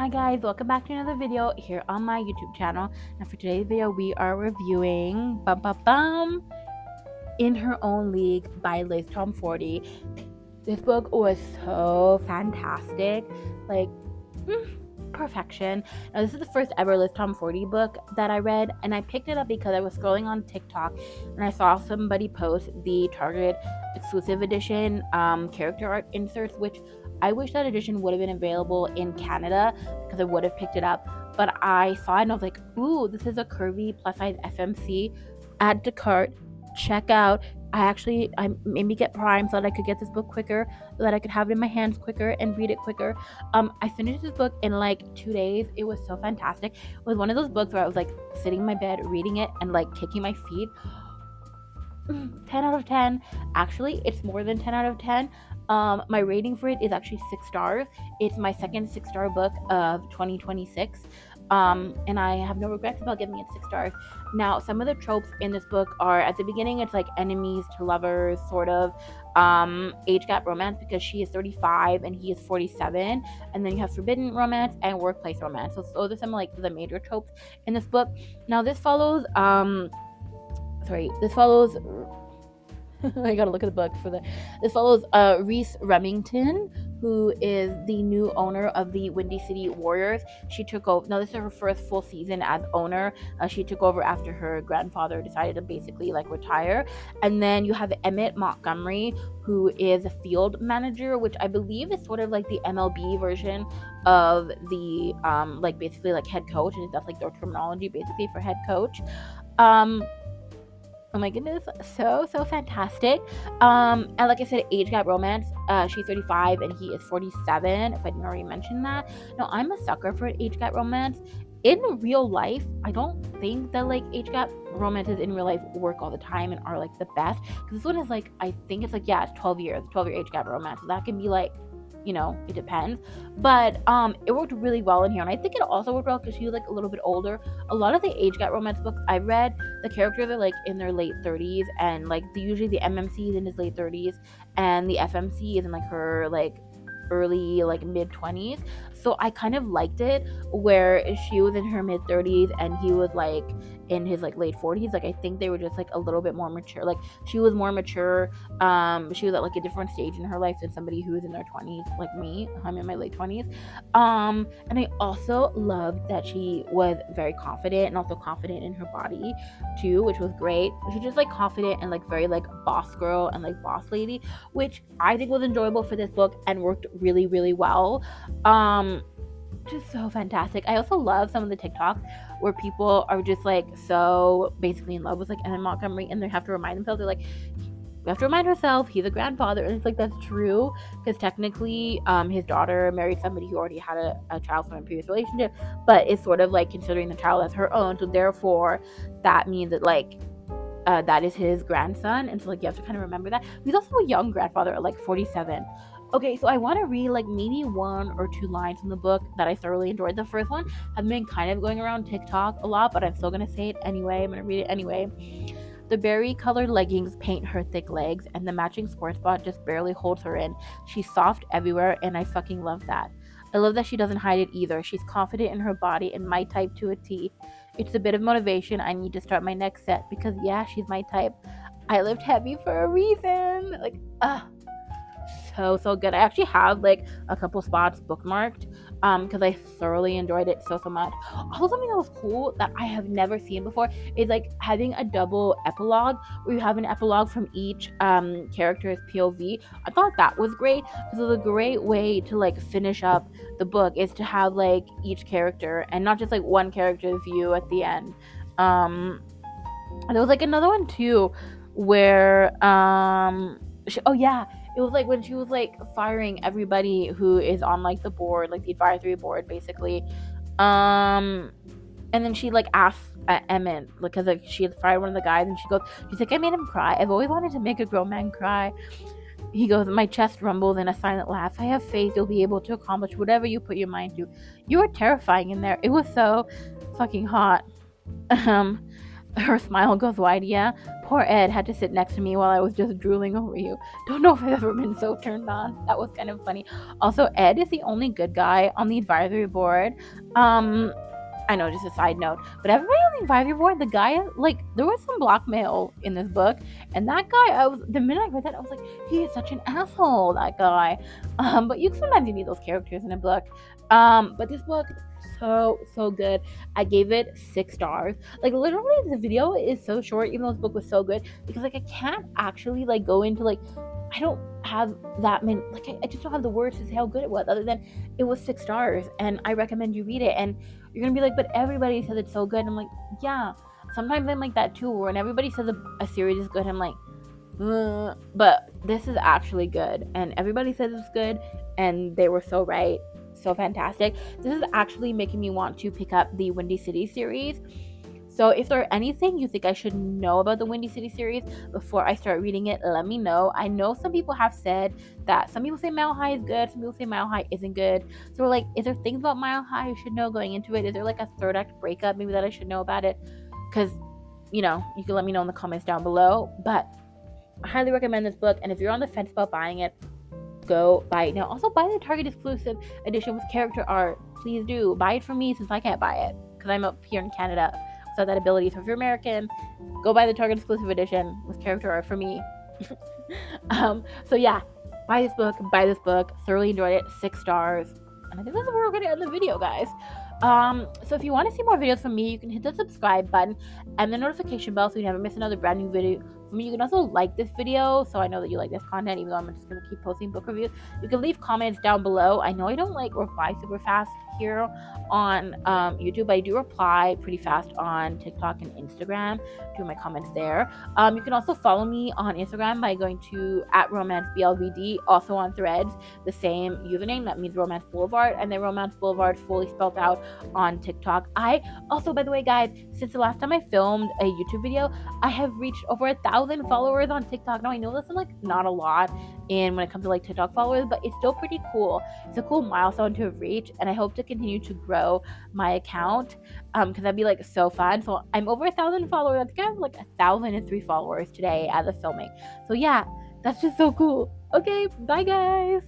Hi guys, welcome back to another video here on my YouTube channel. Now for today's video, we are reviewing In Her Own League by Liz Tomforde. This book was so fantastic, like perfection. Now this is the first ever Liz Tomforde book that I read, and I picked it up because I was scrolling on TikTok and I saw somebody post the Target exclusive edition character art inserts, which I wish that edition would have been available in Canada because I would have picked it up. But I saw it and I was like, ooh, this is a curvy plus size FMC. Add to cart. Check out. I made me get Prime so that I could get this book quicker, so that I could have it in my hands quicker and read it quicker. I finished this book in like 2 days. It was so fantastic. It was one of those books where I was like sitting in my bed reading it and like kicking my feet. 10 out of 10. Actually, it's more than 10 out of 10. My rating for it is actually 6 stars. It's my second 6-star book of 2026. And I have no regrets about giving it 6 stars. Now, some of the tropes in this book are, at the beginning, it's like enemies to lovers, sort of age gap romance, because she is 35 and he is 47. And then you have forbidden romance and workplace romance. So those are some like the major tropes in this book. Now, this follows I gotta look at the book for the. This follows Reese Remington, who is the new owner of the Windy City Warriors. She took over. Now, this is her first full season as owner. She took over after her grandfather decided to basically like retire. And then you have Emmett Montgomery, who is a field manager, which I believe is sort of like the MLB version of the like basically like head coach, and that's like their terminology basically for head coach. Oh my goodness, so fantastic. And like I said, age gap romance. She's 35 and he is 47, if I didn't already mention that. Now, I'm a sucker for an age gap romance. In real life, I don't think that like age gap romances in real life work all the time and are like the best. Because this one is like, I think it's like, yeah, it's 12 year age gap romance. So that can be like, you know, it depends. But it worked really well in here, and I think it also worked well because she was like a little bit older. A lot of the age gap romance books I've read, the characters are like in their late 30s, and like usually the MMC is in his late 30s and the FMC is in like her like early like mid 20s. So I kind of liked it where she was in her mid 30s and he was like in his like late 40s. Like I think they were just like a little bit more mature. Like she was more mature. She was at like a different stage in her life than somebody who was in their 20s like me. I'm in my late 20s. And I also loved that she was very confident and also confident in her body too, which was great. She was just like confident and like very like boss girl and like boss lady, which I think was enjoyable for this book and worked really, really well. Just so fantastic. I also love some of the TikToks where people are just like so basically in love with like Emma Montgomery, and they have to remind themselves, they're like, we have to remind ourselves he's a grandfather. And it's like, that's true, because technically his daughter married somebody who already had a child from a previous relationship, but is sort of like considering the child as her own, so therefore that means that like that is his grandson. And so like you have to kind of remember that. He's also a young grandfather at like 47. Okay, so I want to read like maybe 1 or 2 lines from the book that I thoroughly enjoyed. The first one has been kind of going around TikTok a lot, but I'm still going to say it anyway. I'm going to read it anyway. The berry-colored leggings paint her thick legs, and the matching sports bra just barely holds her in. She's soft everywhere, and I fucking love that. I love that she doesn't hide it either. She's confident in her body and my type to a T. It's a bit of motivation. I need to start my next set because, yeah, she's my type. I lift heavy for a reason. Like, so good. I actually have like a couple spots bookmarked because I thoroughly enjoyed it so much. Also, something that was cool that I have never seen before is like having a double epilogue where you have an epilogue from each character's POV. I thought that was great because it was a great way to like finish up the book, is to have like each character and not just like one character's view at the end. There was like another one too where it was like when she was like firing everybody who is on like the board, like the advisory board basically. And then she like asked Emmett, because like she had fired one of the guys, and she's like, I made him cry. I've always wanted to make a grown man cry. He goes, my chest rumbles in a silent laugh. I have faith you'll be able to accomplish whatever you put your mind to. You were terrifying in there. It was so fucking hot. Her smile goes wide. Yeah, Poor Ed had to sit next to me while I was just drooling over you. Don't know if I've ever been so turned on. That was kind of funny. Also, Ed is the only good guy on the advisory board. I know, just a side note, but everybody on the advisory board, the guy, like, there was some blackmail in this book, and that guy, the minute I read that, I was like, he is such an asshole, that guy. But sometimes you need those characters in a book. But this book, so good. I gave it 6 stars. Like, literally, the video is so short, even though this book was so good, because, like, I can't actually, like, go into, like, I don't have that many, like, I just don't have the words to say how good it was, other than it was 6 stars, and I recommend you read it. And you're gonna be like, but everybody says it's so good. And I'm like, yeah. Sometimes I'm like that too, when everybody says a series is good, I'm like, but this is actually good, and everybody says it's good, and they were so right. So fantastic. This is actually making me want to pick up the Windy City series. So if there's anything you think I should know about the Windy City series before I start reading it, let me know. I know some people have said that some people say Mile High is good, some people say Mile High isn't good. So we're like, is there things about Mile High I should know going into it? Is there like a third act breakup maybe that I should know about it? Because, you can let me know in the comments down below. But I highly recommend this book, and if you're on the fence about buying it, go buy it now. Also, buy the Target exclusive edition with character art. Please do. Buy it from me, since I can't buy it because I'm up here in Canada. So that ability. So if you're American, go buy the Target exclusive edition with character art for me. So yeah, buy this book. Thoroughly enjoyed it. 6 stars. And I think that's where we're going to end the video, guys. So if you want to see more videos from me, you can hit the subscribe button and the notification bell so you never miss another brand new video from me. You can also like this video so I know that you like this content, even though I'm just going to keep posting book reviews. You can leave comments down below. I know I don't like reply super fast here on YouTube, but I do reply pretty fast on TikTok and Instagram to my comments there. You can also follow me on Instagram by going to @romanceblvd, also on Threads, the same username. That means Romance Boulevard, and then Romance Boulevard fully spelled out on TikTok. I also, by the way, guys, since the last time I filmed a YouTube video, I have reached over 1,000 followers on TikTok. Now I know that's like not a lot in when it comes to like TikTok followers, but it's still pretty cool. It's a cool milestone to have reached, and I hope to continue to grow my account because that'd be like so fun. So I'm over 1,000 followers. I think I have like 1,003 followers today as of filming. So yeah, that's just so cool. Okay, bye guys.